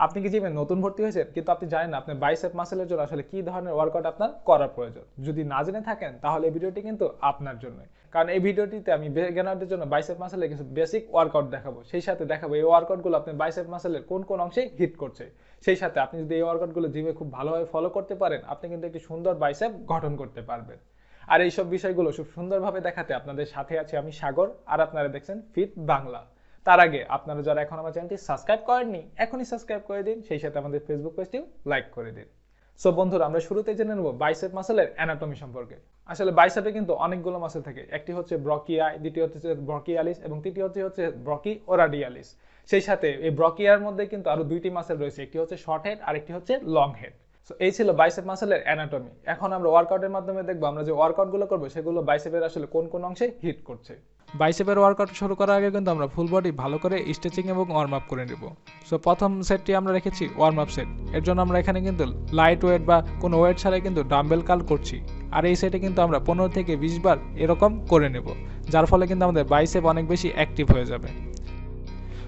আপনি কি জিমে নতুন ভর্তি হয়েছেন কিন্তু আপনি জানেন না আপনার বাইসেপ মাসেলের জন্য আসলে কি ধরনের ওয়ার্কআউট আপনার করা প্রয়োজন? যদি না জেনে থাকেন তাহলে এই ভিডিওটি কিন্তু আপনার জন্য। কারণ এই ভিডিওটিতে আমি বিগিনারদের জন্য বাইসেপ মাসেলের কিছু বেসিক ওয়ার্কআউট দেখাবো। সেই সাথে দেখাবো এই ওয়ার্কআউটগুলো আপনার বাইসেপ মাসেলের কোন কোন অংশে হিট করছে। সেই সাথে আপনি যদি এই ওয়ার্কআউটগুলো জিমে খুব ভালোভাবে ফলো করতে পারেন, আপনি কিন্তু একটি সুন্দর বাইসেপ গঠন করতে পারবেন। আর এইসব বিষয়গুলো খুব সুন্দরভাবে দেখাতে আপনাদের সাথে আছি আমি সাগর, আর আপনারা দেখছেন ফিট বাংলা। তার আগে আপনারা যারা এখন আমার চ্যানেলটি সাবস্ক্রাইব করেননি, এখনই সাবস্ক্রাইব করে দিন, সেই সাথে আমাদের ফেসবুক পেজটিও লাইক করে দিন। সো বন্ধুরা, আমরা শুরুতেই জেনে নেব বাইসেপ মাসেলের অ্যানাটমি সম্পর্কে। আসলে বাইসেপে কিন্তু অনেকগুলো মাসেল থাকে। একটি হচ্ছে ব্রকিয়াই, দ্বিতীয় হচ্ছে ব্রকিয়ালিস এবং তৃতীয় হচ্ছে ব্রকিওরাডিয়ালিস। সেই সাথে এই ব্রকিয়ার মধ্যে কিন্তু আরো দুইটি মাসেল রয়েছে, একটি হচ্ছে শর্ট হেড আর একটি হচ্ছে লং হেড। সো এই ছিল বাইসেপ মাসেলের অ্যানাটমি। এখন আমরা ওয়ার্কআউটের মাধ্যমে দেখবো আমরা যে ওয়ার্কআউটগুলো করবো সেগুলো বাইসেপের আসলে কোন কোন অংশে হিট করছে। বাইসেপের ওয়ার্কআউট শুরু করার আগে কিন্তু আমরা ফুল বডি ভালো করে স্ট্রেচিং এবং ওয়ার্ম আপ করে নেব। সো প্রথম সেটটি আমরা রেখেছি ওয়ার্ম আপ সেট। এর জন্য আমরা এখানে কিন্তু লাইট ওয়েট বা কোনো ওয়েট ছাড়াই কিন্তু ডাম্বেল কার্ল করছি। আর এই সেটে কিন্তু আমরা 15 থেকে 20 বার এরকম করে নেব, যার ফলে কিন্তু আমাদের বাইসেপ অনেক বেশি অ্যাক্টিভ হয়ে যাবে।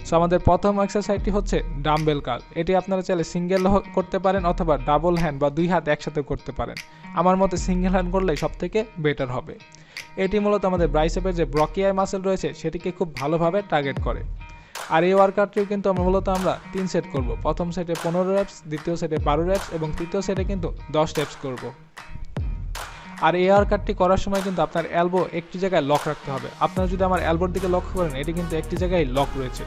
সো আমাদের প্রথম এক্সারসাইজটি হচ্ছে ডাম্বেল কার্ল। এটি আপনারা চাইলে সিঙ্গেল করতে পারেন অথবা ডাবল হ্যান্ড বা দুই হাত একসাথে করতে পারেন। আমার মতে সিঙ্গেল হ্যান্ড করলেই সব থেকে বেটার হবে। এটি মূলত আমাদের বাইসেপের যে ব্রকিয়াই মাসেল রয়েছে সেটিকে খুব ভালোভাবে টার্গেট করে। আর এই ওয়ার্কআউটটিও কিন্তু মূলত আমরা 3 সেট করব। প্রথম সেটে 15 রেপস, দ্বিতীয় সেটে 12 রেপস এবং তৃতীয় সেটে কিন্তু 10 রেপস করব। আর এই ওয়ার্কআউটটি করার সময় কিন্তু আপনার এলবো একটি জায়গায় লক রাখতে হবে। আপনারা যদি আমার এলবোর দিকে লক্ষ্য করেন, এটি কিন্তু একটি জায়গায় লক রয়েছে।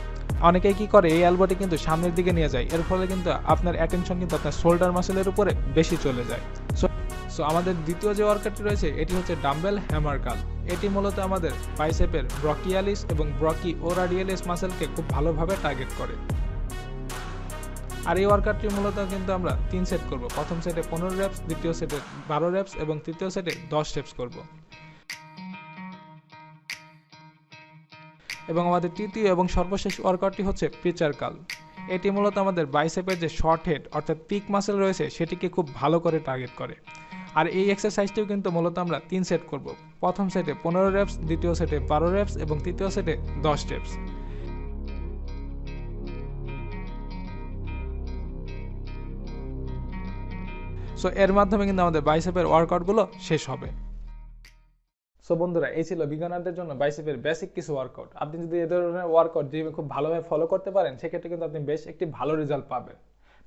অনেকেই কি করে এই এলবোটি কিন্তু সামনের দিকে নিয়ে যায়, এর ফলে কিন্তু আপনার অ্যাটেনশন কিন্তু আপনার শোল্ডার মাসেলের উপরে বেশি চলে যায়। সো আমাদের দ্বিতীয় যে ওয়ার্কআউটটি রয়েছে এটি হচ্ছে ডাম্বেল হ্যামার কার্ল। এটি মূলত আমাদের বাইসেপের ব্রকিয়ালিস এবং ব্রকিওরাডিয়ালিস মাসেলকে খুব ভালোভাবে টার্গেট করে। আর এই ওয়ার্কআউটটি মূলত কিন্তু আমরা 3 সেট করব। প্রথম সেটে 15 রেপস, দ্বিতীয় সেটে 12 রেপস এবং তৃতীয় সেটে 10 রেপস করব। এবং আমাদের তৃতীয় এবং সর্বশেষ ওয়ার্কআউটটি হচ্ছে পিচার কার্ল। এটি মূলত আমাদের বাইসেপের যে শর্ট হেড অর্থাৎ পিক মাসেল রয়েছে সেটিকে খুব ভালো করে টার্গেট করে। আর এই এক্সারসাইজটিও কিন্তু মূলত আমরা 3 সেট করব। প্রথম সেটে 15 রেপস, দ্বিতীয় সেটে 12 রেপস এবং তৃতীয় সেটে 10 রেপস। সো এর মাধ্যমে কিন্তু আমাদের বাইসেপের ওয়ার্কআউটগুলো শেষ হবে। সো বন্ধুরা, এই ছিল বিগিনারদের জন্য বাইসেপের বেসিক কিছু ওয়ার্কআউট। আপনি যদি এই ধরনের ওয়ার্কআউট জিমে খুব ভালোভাবে ফলো করতে পারেন, সেক্ষেত্রে কিন্তু আপনি বেশ একটি ভালো রেজাল্ট পাবেন।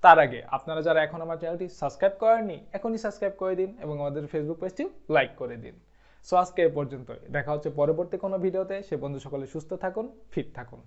তার আগে আপনারা যারা এখন আমার চ্যানেলটি সাবস্ক্রাইব করেননি, এখনই সাবস্ক্রাইব করে দিন এবং আমাদের ফেসবুক পেজটি লাইক করে দিন। সো আজকে এ পর্যন্তই। দেখা হচ্ছে পরবর্তী কোনো ভিডিওতে। সে বন্ধু সকলে সুস্থ থাকুন, ফিট থাকুন।